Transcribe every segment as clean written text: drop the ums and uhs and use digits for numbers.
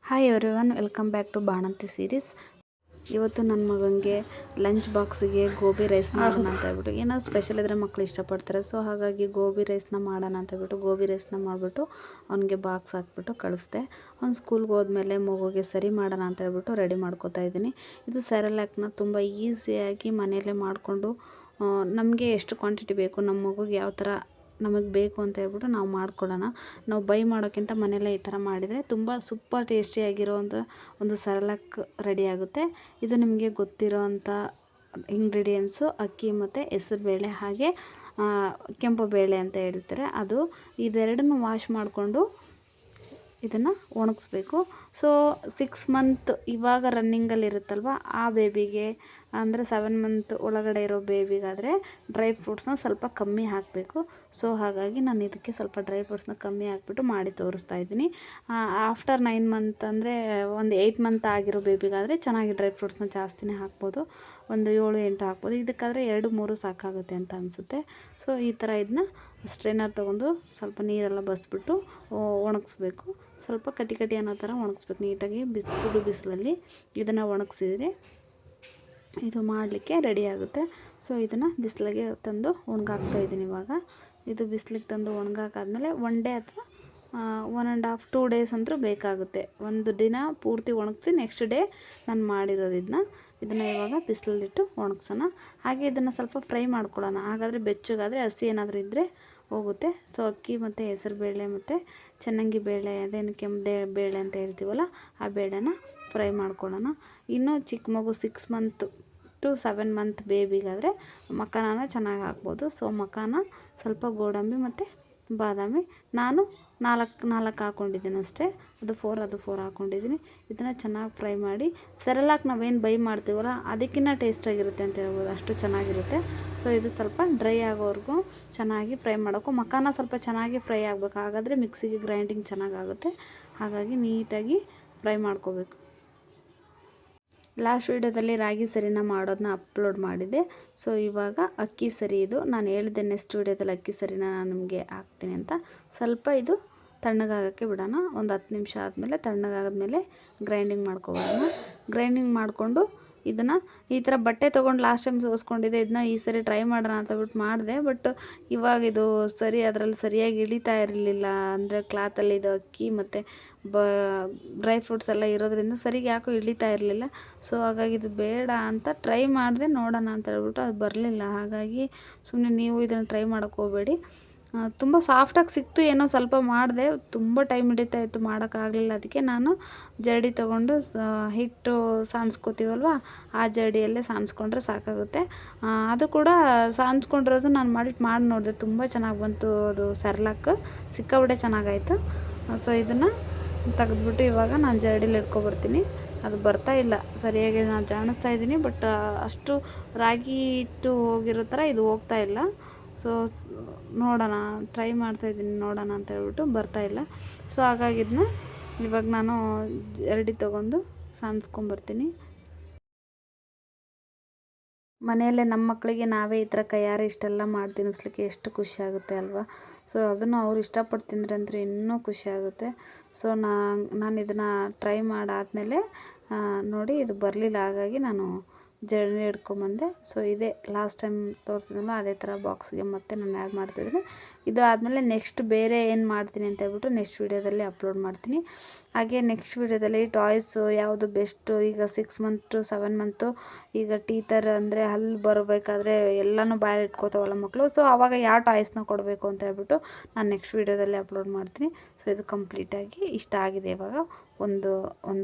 Hi everyone, welcome back to ಬಾಣಂತಿ series. ಇವತ್ತು ನನ್ನ ಮಗನಿಗೆ ಲಂಚ್ ಬಾಕ್ಸಿಗೆ ಗೋಬಿ ರೈಸ್ ಮಾಡೋಣ ಅಂತ ಹೇಳ್ಬಿಟ್ಟು, ಏನಾದ್ರು ಸ್ಪೆಷಲ್ ಇದ್ದರೆ ಮಕ್ಕಳು ಇಷ್ಟಪಡ್ತಾರೆ. ಸೊ ಹಾಗಾಗಿ ಗೋಬಿ ರೈಸ್ನ ಮಾಡೋಣ ಅಂತ ಹೇಳ್ಬಿಟ್ಟು ಗೋಬಿ ರೈಸ್ನ ಮಾಡಿಬಿಟ್ಟು ಅವ್ನಿಗೆ ಬಾಕ್ಸ್ ಹಾಕ್ಬಿಟ್ಟು ಕಳಿಸ್ದೆ. ಅವ್ನು ಸ್ಕೂಲ್ಗೆ ಹೋದ್ಮೇಲೆ ಮಗುಗೆ ಸರಿ ಮಾಡೋಣ ಅಂತ ಹೇಳ್ಬಿಟ್ಟು ರೆಡಿ ಮಾಡ್ಕೋತಾ ಇದ್ದೀನಿ. ಇದು ಸೆರೆಲ್ಯಾಕ್ನ ತುಂಬ ಈಸಿಯಾಗಿ ಮನೆಯಲ್ಲೇ ಮಾಡಿಕೊಂಡು ನಮಗೆ ಎಷ್ಟು ಕ್ವಾಂಟಿಟಿ ಬೇಕು, ನಮ್ಮ ಮಗುಗೆ ಯಾವ ಥರ ನಮಗೆ ಬೇಕು ಅಂತ ಹೇಳ್ಬಿಟ್ಟು ನಾವು ಮಾಡ್ಕೊಳ್ಳೋಣ. ನಾವು ಬೈ ಮಾಡೋಕ್ಕಿಂತ ಮನೆಯಲ್ಲೇ ಈ ಥರ ಮಾಡಿದರೆ ತುಂಬ ಸೂಪರ್ ಟೇಸ್ಟಿಯಾಗಿರೋವಂಥ ಒಂದು ಸೆರೆಲ್ಯಾಕ್ ರೆಡಿ ಆಗುತ್ತೆ. ಇದು ನಿಮಗೆ ಗೊತ್ತಿರೋ ಅಂಥ ಇಂಗ್ರೀಡಿಯೆಂಟ್ಸು ಅಕ್ಕಿ ಮತ್ತು ಹೆಸರುಬೇಳೆ, ಹಾಗೆ ಕೆಂಪು ಬೇಳೆ ಅಂತ ಹೇಳ್ತಾರೆ. ಅದು ಇದೆರಡನ್ನು ವಾಶ್ ಮಾಡಿಕೊಂಡು ಇದನ್ನು ಒಣಗಿಸ್ಬೇಕು. ಸೊ 6 ಮಂತ್ ಇವಾಗ ರನ್ನಿಂಗಲ್ಲಿರುತ್ತಲ್ವ, ಆ ಬೇಬಿಗೆ ಅಂದರೆ 7 ಮಂತ್ ಒಳಗಡೆ ಇರೋ ಬೇಬಿಗಾದರೆ ಡ್ರೈ ಫ್ರೂಟ್ಸ್ನ ಸ್ವಲ್ಪ ಕಮ್ಮಿ ಹಾಕಬೇಕು. ಸೊ ಹಾಗಾಗಿ ನಾನು ಇದಕ್ಕೆ ಸ್ವಲ್ಪ ಡ್ರೈ ಫ್ರೂಟ್ಸ್ನ ಕಮ್ಮಿ ಹಾಕ್ಬಿಟ್ಟು ಮಾಡಿ ತೋರಿಸ್ತಾ ಇದ್ದೀನಿ. ಆಫ್ಟರ್ 9 ಮಂತ್ ಅಂದರೆ ಒಂದು 8 ಮಂತ್ ಆಗಿರೋ ಬೇಬಿಗಾದರೆ ಚೆನ್ನಾಗಿ ಡ್ರೈ ಫ್ರೂಟ್ಸ್ನ ಜಾಸ್ತಿನೇ ಹಾಕ್ಬೋದು, ಒಂದು 7-8 ಹಾಕ್ಬೋದು. ಇದಕ್ಕಾದರೆ 2-3 ಸಾಕಾಗುತ್ತೆ ಅಂತ ಅನಿಸುತ್ತೆ. ಸೊ ಈ ಥರ ಇದನ್ನ ಸ್ಟ್ರೈನರ್ ತೊಗೊಂಡು ಸ್ವಲ್ಪ ನೀರೆಲ್ಲ ಬಸ್ಬಿಟ್ಟು ಒಣಗಿಸ್ಬೇಕು. ಸ್ವಲ್ಪ ಕಟಿ ಅನ್ನೋ ಥರ ಒಣಗಿಸ್ಬೇಕು ನೀಟಾಗಿ. ಸುಡು ಬಿಸಿಲಲ್ಲಿ ಇದನ್ನು ಒಣಗಿಸಿದ್ರೆ ಇದು ಮಾಡಲಿಕ್ಕೆ ರೆಡಿ ಆಗುತ್ತೆ. ಸೊ ಇದನ್ನು ಬಿಸಿಲಿಗೆ ತಂದು ಒಣಗಾಕ್ತಾಯಿದ್ದೀನಿ ಇವಾಗ. ಇದು ಬಿಸಿಲಿಗೆ ತಂದು ಒಣಗಾಕಾದ್ಮೇಲೆ 1 ಡೇ ಅಥವಾ 1.5 2 ಡೇಸ್ ಅಂತೂ ಬೇಕಾಗುತ್ತೆ. ಒಂದು ದಿನ ಪೂರ್ತಿ ಒಣಗಿಸಿ ನೆಕ್ಸ್ಟ್ ಡೇ ನಾನು ಮಾಡಿರೋದು ಇದನ್ನು ಇವಾಗ ಬಿಸಿಲಲ್ಲಿಟ್ಟು ಒಣಗಿಸೋಣ. ಹಾಗೆ ಇದನ್ನು ಸ್ವಲ್ಪ ಫ್ರೈ ಮಾಡ್ಕೊಳ್ಳೋಣ, ಹಾಗಾದರೆ ಬೆಚ್ಚಗಾದರೆ ಹಸಿ ಏನಾದರೂ ಇದ್ದರೆ ಹೋಗುತ್ತೆ. ಸೊ ಅಕ್ಕಿ ಮತ್ತು ಹೆಸರುಬೇಳೆ ಮತ್ತು ಚೆನ್ನಾಗಿ ಬೇಳೆ, ಅದೇನು ಕೆಂಪು ಬೇಳೆ ಅಂತ ಹೇಳ್ತೀವಲ್ಲ, ಆ ಬೇಳೆನ ಫ್ರೈ ಮಾಡ್ಕೊಳ್ಳೋಣ. ಇನ್ನೂ ಚಿಕ್ಕ ಮಗು 6 ಮಂತ್ ಟು 7 ಮಂತ್ ಬೇಬಿಗಾದರೆ ಮಖಾನ ಚೆನ್ನಾಗಿ ಹಾಕ್ಬೋದು. ಸೊ ಮಖಾನ, ಸ್ವಲ್ಪ ಗೋಡಂಬಿ ಮತ್ತು ಬಾದಾಮಿ ನಾನು 4 ಹಾಕ್ಕೊಂಡಿದ್ದೀನಿ ಅಷ್ಟೇ. ಅದು 4 ಹಾಕ್ಕೊಂಡಿದ್ದೀನಿ. ಇದನ್ನು ಚೆನ್ನಾಗಿ ಫ್ರೈ ಮಾಡಿ, ಸೆರೆಲ್ಯಾಕ್ ನಾವೇನು ಬೈ ಮಾಡ್ತೀವಲ್ಲ ಅದಕ್ಕಿಂತ ಟೇಸ್ಟಾಗಿರುತ್ತೆ ಅಂತ ಹೇಳ್ಬೋದು, ಅಷ್ಟು ಚೆನ್ನಾಗಿರುತ್ತೆ. ಸೊ ಇದು ಸ್ವಲ್ಪ ಡ್ರೈ ಆಗೋವರೆಗೂ ಚೆನ್ನಾಗಿ ಫ್ರೈ ಮಾಡೋಕ್ಕೂ, ಮಖಾನ ಸ್ವಲ್ಪ ಚೆನ್ನಾಗಿ ಫ್ರೈ ಆಗಬೇಕು, ಹಾಗಾದರೆ ಮಿಕ್ಸಿಗೆ ಗ್ರೈಂಡಿಂಗ್ ಚೆನ್ನಾಗಾಗುತ್ತೆ. ಹಾಗಾಗಿ ನೀಟಾಗಿ ಫ್ರೈ ಮಾಡ್ಕೋಬೇಕು. ಲಾಸ್ಟ್ ವೀಡಿಯೋದಲ್ಲಿ ರಾಗಿ ಸರಿನ ಮಾಡೋದನ್ನ ಅಪ್ಲೋಡ್ ಮಾಡಿದೆ. ಸೊ ಇವಾಗ ಅಕ್ಕಿ ಸರಿ, ಇದು ನಾನು ಹೇಳಿದ್ದೆ ನೆಕ್ಸ್ಟ್ ವೀಡಿಯೋದಲ್ಲಿ ಅಕ್ಕಿ ಸರಿನ ನಾನು ನಿಮಗೆ ಹಾಕ್ತೀನಿ ಅಂತ. ಸ್ವಲ್ಪ ಇದು ತಣ್ಣಗಾಗೋಕ್ಕೆ ಬಿಡೋಣ. ಒಂದು 10 ನಿಮಿಷ ಆದಮೇಲೆ ತಣ್ಣಗಾದ್ಮೇಲೆ ಗ್ರೈಂಡಿಂಗ್ ಮಾಡ್ಕೊಬೋಣ. ಗ್ರೈಂಡಿಂಗ್ ಮಾಡಿಕೊಂಡು ಇದನ್ನು ಈ ಥರ ಬಟ್ಟೆ ತೊಗೊಂಡು ಲಾಸ್ಟ್ ಟೈಮ್ ಸೋಸ್ಕೊಂಡಿದ್ದೆ, ಇದನ್ನ ಈ ಸರಿ ಟ್ರೈ ಮಾಡೋಣ ಅಂತ ಬಿಟ್ಟು ಮಾಡಿದೆ. ಬಟ್ ಇವಾಗ ಇದು ಸರಿ ಅದರಲ್ಲಿ ಸರಿಯಾಗಿ ಇಳಿತಾ ಇರಲಿಲ್ಲ. ಅಂದರೆ ಕ್ಲಾತಲ್ಲಿ ಇದು ಅಕ್ಕಿ ಮತ್ತು ಡ್ರೈ ಫ್ರೂಟ್ಸ್ ಎಲ್ಲ ಇರೋದ್ರಿಂದ ಸರಿಗೆ ಯಾಕೋ ಇಳಿತಾ ಇರಲಿಲ್ಲ. ಸೊ ಹಾಗಾಗಿ ಇದು ಬೇಡ ಅಂತ ಟ್ರೈ ಮಾಡಿದೆ, ನೋಡೋಣ ಅಂತ ಹೇಳ್ಬಿಟ್ಟು ಅದು ಬರಲಿಲ್ಲ. ಹಾಗಾಗಿ ಸುಮ್ಮನೆ ನೀವು ಇದನ್ನು ಟ್ರೈ ಮಾಡೋಕ್ಕೆ ಹೋಗಬೇಡಿ. ತುಂಬ ಸಾಫ್ಟಾಗಿ ಸಿಕ್ತು, ಏನೋ ಸ್ವಲ್ಪ ಮಾಡಿದೆ, ತುಂಬ ಟೈಮ್ ಹಿಡಿತಾ ಇತ್ತು, ಮಾಡೋಕ್ಕಾಗಲಿಲ್ಲ. ಅದಕ್ಕೆ ನಾನು ಜರಡಿ ತೊಗೊಂಡು ಹಿಟ್ಟು ಸಾಣಿಸ್ಕೋತೀವಲ್ವ, ಆ ಜರಡಿಯಲ್ಲೇ ಸಾಣಿಸ್ಕೊಂಡ್ರೆ ಸಾಕಾಗುತ್ತೆ. ಅದು ಕೂಡ ಸಾಣಿಸ್ಕೊಂಡಿರೋದು ನಾನು ಮಾಡಿ ನೋಡಿದೆ, ತುಂಬ ಚೆನ್ನಾಗಿ ಬಂತು. ಅದು ಸೆರೆಲ್ಯಾಕ್ ಸಿಕ್ಕಾಬಿಟ್ಟೆ ಚೆನ್ನಾಗಾಯಿತು. ಸೊ ಇದನ್ನು ತೆಗೆದ್ಬಿಟ್ಟು ಇವಾಗ ನಾನು ಜರಡಿಲಿ ಇಟ್ಕೊಬರ್ತೀನಿ. ಅದು ಬರ್ತಾ ಇಲ್ಲ ಸರಿಯಾಗಿ, ನಾನು ಜಾಣಿಸ್ತಾ ಇದ್ದೀನಿ, ಬಟ್ ಅಷ್ಟು ರಾಗಿ ಹಿಟ್ಟು ಹೋಗಿರೋ ಥರ ಇದು ಹೋಗ್ತಾ ಇಲ್ಲ. ಸೊ ನೋಡೋಣ, ಟ್ರೈ ಮಾಡ್ತಾಯಿದ್ದೀನಿ, ನೋಡೋಣ ಅಂತ ಹೇಳ್ಬಿಟ್ಟು ಬರ್ತಾಯಿಲ್ಲ. ಸೊ ಹಾಗಾಗಿ ಇದನ್ನ ಇವಾಗ ನಾನು ಜರಡಿ ತೊಗೊಂಡು ಸಾಣಿಸ್ಕೊಂಬರ್ತೀನಿ. ಮನೆಯಲ್ಲೇ ನಮ್ಮ ಮಕ್ಕಳಿಗೆ ನಾವೇ ಈ ಥರ ಕೈಯಾರೆ ಇಷ್ಟೆಲ್ಲ ಮಾಡಿ ತಿನ್ನಿಸ್ಲಿಕ್ಕೆ ಎಷ್ಟು ಖುಷಿಯಾಗುತ್ತೆ ಅಲ್ವಾ. ಸೊ ಅದನ್ನು ಅವ್ರು ಇಷ್ಟಪಟ್ಟು ತಿಂದರೆ ಅಂದರೆ ಇನ್ನೂ ಖುಷಿಯಾಗುತ್ತೆ. ಸೊ ನಾನು ಇದನ್ನು ಟ್ರೈ ಮಾಡಾದಮೇಲೆ ನೋಡಿ ಇದು ಬರಲಿಲ್ಲ, ಹಾಗಾಗಿ ನಾನು ಜರಡಿ ಹಿಡ್ಕೊಂಬಂದೆ. ಸೊ ಇದೇ ಲಾಸ್ಟ್ ಟೈಮ್ ತೋರಿಸಿದ್ನಲ್ಲ ಅದೇ ಥರ ಬಾಕ್ಸ್ಗೆ ಮತ್ತೆ ನಾನು ಆ್ಯಡ್ ಮಾಡ್ತಾಯಿದ್ದೀನಿ. ಇದು ಆದಮೇಲೆ ನೆಕ್ಸ್ಟ್ ಬೇರೆ ಏನು ಮಾಡ್ತೀನಿ ಅಂತ ಹೇಳ್ಬಿಟ್ಟು ನೆಕ್ಸ್ಟ್ ವೀಡಿಯೋದಲ್ಲಿ ಅಪ್ಲೋಡ್ ಮಾಡ್ತೀನಿ. ಹಾಗೆ ನೆಕ್ಸ್ಟ್ ವೀಡಿಯೋದಲ್ಲಿ ಟಾಯ್ಸು ಯಾವುದು ಬೆಸ್ಟು, ಈಗ 6 ಮಂತ್ ಟು 7 ಮಂತು ಈಗ ಟೀತರ್ ಅಂದರೆ ಹಲ್ಲು ಬರಬೇಕಾದ್ರೆ ಎಲ್ಲನೂ ಬಾಯಲ್ಲಿ ಇಟ್ಕೋತಾವಲ್ಲ ಮಕ್ಕಳು. ಸೊ ಆವಾಗ ಯಾವ ಟಾಯ್ಸ್ನ ಕೊಡಬೇಕು ಅಂತ ಹೇಳ್ಬಿಟ್ಟು ನಾನು ನೆಕ್ಸ್ಟ್ ವೀಡಿಯೋದಲ್ಲಿ ಅಪ್ಲೋಡ್ ಮಾಡ್ತೀನಿ. ಸೊ ಇದು ಕಂಪ್ಲೀಟಾಗಿ ಇಷ್ಟ ಆಗಿದೆ. ಇವಾಗ ಒಂದು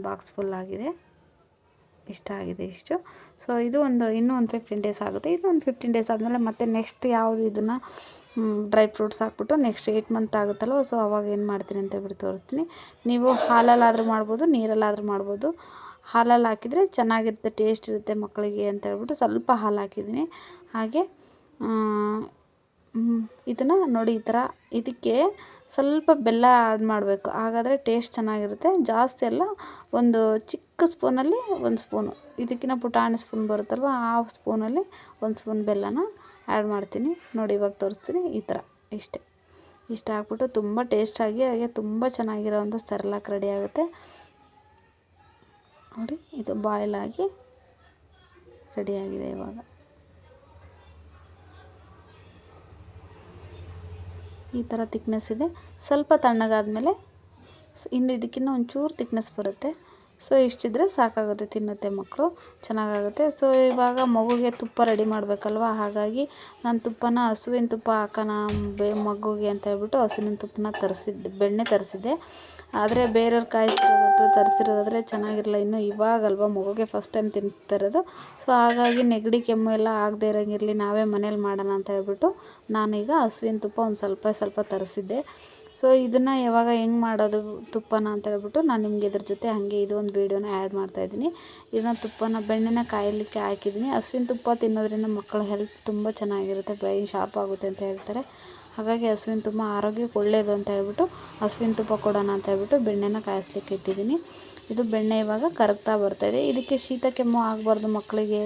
ಬಾಕ್ಸ್ ಫುಲ್ ಆಗಿದೆ, ಇಷ್ಟ ಆಗಿದೆ ಇಷ್ಟು. ಸೊ ಇದು ಇನ್ನೂ ಒಂದು 15 ಡೇಸ್ ಆಗುತ್ತೆ. ಇದು ಒಂದು 15 ಡೇಸ್ ಆದಮೇಲೆ ಮತ್ತೆ ನೆಕ್ಸ್ಟ್ ಯಾವುದು ಇದನ್ನು ಡ್ರೈ ಫ್ರೂಟ್ಸ್ ಹಾಕ್ಬಿಟ್ಟು ನೆಕ್ಸ್ಟ್ 8 ಮಂತ್ ಆಗುತ್ತಲ್ವ. ಸೊ ಅವಾಗ ಏನು ಮಾಡ್ತೀನಿ ಅಂತ ಹೇಳ್ಬಿಟ್ಟು ತೋರಿಸ್ತೀನಿ. ನೀವು ಹಾಲಲ್ಲಾದರೂ ಮಾಡ್ಬೋದು, ನೀರಲ್ಲಾದರೂ ಮಾಡ್ಬೋದು. ಹಾಲಲ್ಲಿ ಹಾಕಿದರೆ ಚೆನ್ನಾಗಿರುತ್ತೆ, ಟೇಸ್ಟ್ ಇರುತ್ತೆ ಮಕ್ಕಳಿಗೆ ಅಂತ ಹೇಳ್ಬಿಟ್ಟು ಸ್ವಲ್ಪ ಹಾಲು ಹಾಕಿದ್ದೀನಿ. ಹಾಗೆ ಇದನ್ನು ನೋಡಿ ಈ ಥರ, ಇದಕ್ಕೆ ಸ್ವಲ್ಪ ಬೆಲ್ಲ ಆ್ಯಡ್ ಮಾಡಬೇಕು, ಹಾಗಾದರೆ ಟೇಸ್ಟ್ ಚೆನ್ನಾಗಿರುತ್ತೆ. ಜಾಸ್ತಿ ಎಲ್ಲ ಒಂದು ಚಿಕ್ಕ ಸ್ಪೂನಲ್ಲಿ 1 ಸ್ಪೂನು, ಇದಕ್ಕಿಂತ ಪುಟಾಣಿ ಸ್ಪೂನ್ ಬರುತ್ತಲ್ವ, ಆ ಸ್ಪೂನಲ್ಲಿ 1 ಸ್ಪೂನ್ ಬೆಲ್ಲನ ಆ್ಯಡ್ ಮಾಡ್ತೀನಿ. ನೋಡಿ ಇವಾಗ ತೋರಿಸ್ತೀನಿ, ಈ ಥರ ಇಷ್ಟ ಹಾಕ್ಬಿಟ್ಟು ತುಂಬ ಟೇಸ್ಟಾಗಿ, ಹಾಗೆ ತುಂಬ ಚೆನ್ನಾಗಿರೋವಂಥ ಸೆರೆಲ್ಯಾಕ್ ರೆಡಿ ಆಗುತ್ತೆ. ನೋಡಿ ಇದು ಬಾಯ್ಲ್ ಆಗಿ ರೆಡಿಯಾಗಿದೆ. ಇವಾಗ ಈ ಥರ ತಿಕ್ನೆಸ್ ಇದೆ. ಸ್ವಲ್ಪ ತಣ್ಣಗಾದ್ಮೇಲೆ ಇನ್ನು ಇದಕ್ಕಿಂತ ಒಂಚೂರು ತಿಕ್ನೆಸ್ ಬರುತ್ತೆ. ಸೊ ಇಷ್ಟಿದ್ರೆ ಸಾಕಾಗುತ್ತೆ, ತಿನ್ನುತ್ತೆ ಮಕ್ಕಳು, ಚೆನ್ನಾಗಾಗುತ್ತೆ. ಸೊ ಇವಾಗ ಮಗುಗೆ ತುಪ್ಪ ರೆಡಿ ಮಾಡಬೇಕಲ್ವ, ಹಾಗಾಗಿ ನಾನು ತುಪ್ಪನ ಹಸುವಿನ ತುಪ್ಪ ಹಾಕೋಣ ಮಗುಗೆ ಅಂತ ಹೇಳ್ಬಿಟ್ಟು ಹಸುವಿನ ತುಪ್ಪನ ಬೆಣ್ಣೆ ತರಿಸಿದ್ದೆ. ಆದರೆ ಬೇರೆಯವ್ರು ತರಿಸಿರೋದಾದರೆ ಚೆನ್ನಾಗಿರಲ್ಲ. ಇನ್ನು ಇವಾಗಲ್ವ ಮಗುಗೆ ಫಸ್ಟ್ ಟೈಮ್ ತಿಂತಿರೋದು. ಸೊ ಹಾಗಾಗಿ ನೆಗಡಿ ಕೆಮ್ಮು ಎಲ್ಲ ಆಗದೆ ಇರೋಂಗಿರಲಿ, ನಾವೇ ಮನೇಲಿ ಮಾಡೋಣ ಅಂತ ಹೇಳ್ಬಿಟ್ಟು ನಾನೀಗ ಹಸುವಿನ ತುಪ್ಪ ಒಂದು ಸ್ವಲ್ಪ ತರಿಸಿದ್ದೆ. ಸೊ ಇದನ್ನು ಯಾವಾಗ ಹೆಂಗೆ ಮಾಡೋದು ತುಪ್ಪನ ಅಂತ ಹೇಳ್ಬಿಟ್ಟು ನಾನು ನಿಮಗೆ ಇದ್ರ ಜೊತೆ ಹಾಗೆ ಇದು ಒಂದು ವೀಡಿಯೋನ ಆ್ಯಡ್ ಮಾಡ್ತಾಯಿದ್ದೀನಿ. ಇದನ್ನ ಬೆಣ್ಣೆನ ಕಾಯಲಿಕ್ಕೆ ಹಾಕಿದ್ದೀನಿ. ಹಸುವಿನ ತುಪ್ಪ ತಿನ್ನೋದ್ರಿಂದ ಮಕ್ಕಳ ಹೆಲ್ತ್ ತುಂಬ ಚೆನ್ನಾಗಿರುತ್ತೆ, ಬ್ರೈನ್ ಶಾರ್ಪ್ ಆಗುತ್ತೆ ಅಂತ ಹೇಳ್ತಾರೆ. ಹಾಗಾಗಿ ಹಸುವಿನ ತುಪ್ಪ ಆರೋಗ್ಯಕ್ಕೆ ಒಳ್ಳೆಯದು ಅಂತ ಹೇಳ್ಬಿಟ್ಟು ಹಸುವಿನ ತುಪ್ಪ ಕೊಡೋಣ ಅಂತ ಹೇಳ್ಬಿಟ್ಟು ಬೆಣ್ಣೆನ ಕಾಯಿಸ್ಲಿಕ್ಕೆ ಇಟ್ಟಿದ್ದೀನಿ. ಇದು ಬೆಣ್ಣೆ ಇವಾಗ ಕರಗ್ತಾ ಬರ್ತಾಯಿದೆ. ಇದಕ್ಕೆ ಶೀತ ಕೆಮ್ಮು ಆಗಬಾರ್ದು ಮಕ್ಕಳಿಗೆ,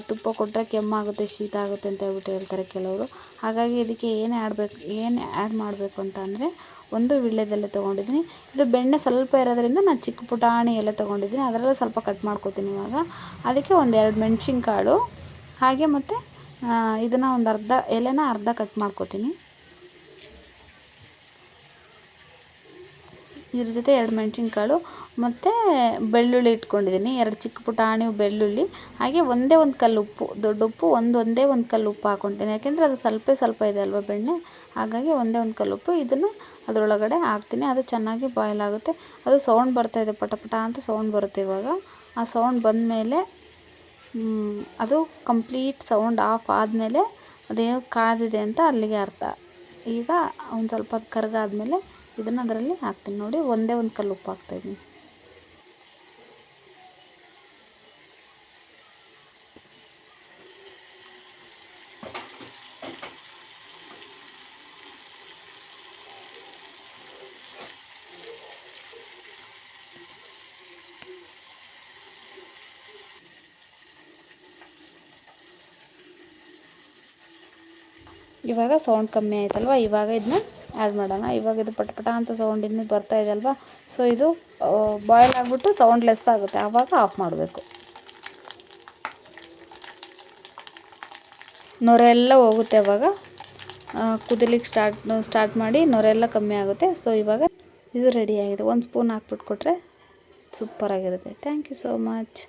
ತುಪ್ಪ ಕೊಟ್ಟರೆ ಕೆಮ್ಮಾಗುತ್ತೆ, ಶೀತ ಆಗುತ್ತೆ ಅಂತ ಹೇಳ್ಬಿಟ್ಟು ಹೇಳ್ತಾರೆ ಕೆಲವರು. ಹಾಗಾಗಿ ಇದಕ್ಕೆ ಏನು ಆ್ಯಡ್ ಮಾಡಬೇಕು ಅಂತ ಅಂದರೆ ಒಂದು ವೀಳ್ಯದೆಲೆ ತೊಗೊಂಡಿದ್ದೀನಿ. ಇದು ಬೆಣ್ಣೆ ಸ್ವಲ್ಪ ಇರೋದ್ರಿಂದ ನಾನು ಚಿಕ್ಕ ಪುಟಾಣಿ ಎಲೆ ತೊಗೊಂಡಿದ್ದೀನಿ, ಅದರಲ್ಲೇ ಸ್ವಲ್ಪ ಕಟ್ ಮಾಡ್ಕೊತೀನಿ. ಇವಾಗ ಅದಕ್ಕೆ ಒಂದು 2 ಮೆಣಸಿನ್ಕಾಳು, ಹಾಗೆ ಮತ್ತು ಇದನ್ನು ಒಂದು ಅರ್ಧ ಕಟ್ ಮಾಡ್ಕೊತೀನಿ. ಇದ್ರ ಜೊತೆ 2 ಮೆಣಸಿನ್ಕಾಳು ಮತ್ತು ಬೆಳ್ಳುಳ್ಳಿ ಇಟ್ಕೊಂಡಿದ್ದೀನಿ, 2 ಚಿಕ್ಕ ಪುಟಾಣಿ ಬೆಳ್ಳುಳ್ಳಿ, ಹಾಗೆ ಒಂದೇ ಒಂದು ಕಲ್ಲು ಉಪ್ಪು, ದೊಡ್ಡ ಉಪ್ಪು ಒಂದೇ ಒಂದು ಕಲ್ಲು ಉಪ್ಪು ಹಾಕ್ಕೊತೀನಿ. ಯಾಕೆಂದರೆ ಅದು ಸ್ವಲ್ಪ ಇದೆ ಅಲ್ವ ಬೆಣ್ಣೆ, ಹಾಗಾಗಿ ಒಂದೇ ಒಂದು ಕಲ್ಲು ಉಪ್ಪು. ಇದನ್ನು ಅದರೊಳಗಡೆ ಹಾಕ್ತೀನಿ. ಅದು ಚೆನ್ನಾಗಿ ಬಾಯ್ಲ್ ಆಗುತ್ತೆ. ಅದು ಸೌಂಡ್ ಬರ್ತಾಯಿದೆ, ಪಟ ಪಟ ಅಂತ ಸೌಂಡ್ ಬರುತ್ತೆ. ಇವಾಗ ಆ ಸೌಂಡ್ ಬಂದಮೇಲೆ ಅದು ಕಂಪ್ಲೀಟ್ ಸೌಂಡ್ ಆಫ್ ಆದಮೇಲೆ ಅದೇನೋ ಕಾದಿದೆ ಅಂತ ಅಲ್ಲಿಗೆ ಅರ್ಥ. ಈಗ ಒಂದು ಸ್ವಲ್ಪ ಕರಗಾದ್ಮೇಲೆ ಇದನ್ನು ಅದರಲ್ಲಿ ಹಾಕ್ತೀನಿ. ನೋಡಿ, ಒಂದೇ ಒಂದು ಕಲ್ಲು ಉಪ್ಪು ಹಾಕ್ತಾಯಿದ್ದೀನಿ. ಇವಾಗ ಸೌಂಡ್ ಕಮ್ಮಿ ಆಯ್ತಲ್ವ, ಇವಾಗ ಇದನ್ನ ಆ್ಯಡ್ ಮಾಡೋಣ. ಇವಾಗ ಇದು ಪಟ ಪಟ ಅಂತ ಸೌಂಡ್ ಇನ್ನೂ ಬರ್ತಾ ಇದೆ ಅಲ್ವಾ. ಸೊ ಇದು ಬಾಯ್ಲ್ ಆಗಿಬಿಟ್ಟು ಸೌಂಡ್ ಲೆಸ್ ಆಗುತ್ತೆ, ಆವಾಗ ಆಫ್ ಮಾಡಬೇಕು. ನೊರೆ ಎಲ್ಲ ಹೋಗುತ್ತೆ ಅವಾಗ, ಕುದಿಲಿಕ್ಕೆ ಸ್ಟಾರ್ಟ್ ಮಾಡಿ ನೊರೆ ಎಲ್ಲ ಕಮ್ಮಿ ಆಗುತ್ತೆ. ಸೊ ಇವಾಗ ಇದು ರೆಡಿಯಾಗಿದೆ. 1 ಸ್ಪೂನ್ ಹಾಕ್ಬಿಟ್ಟು ಕೊಟ್ಟರೆ ಸೂಪರಾಗಿರುತ್ತೆ. Thank you so much.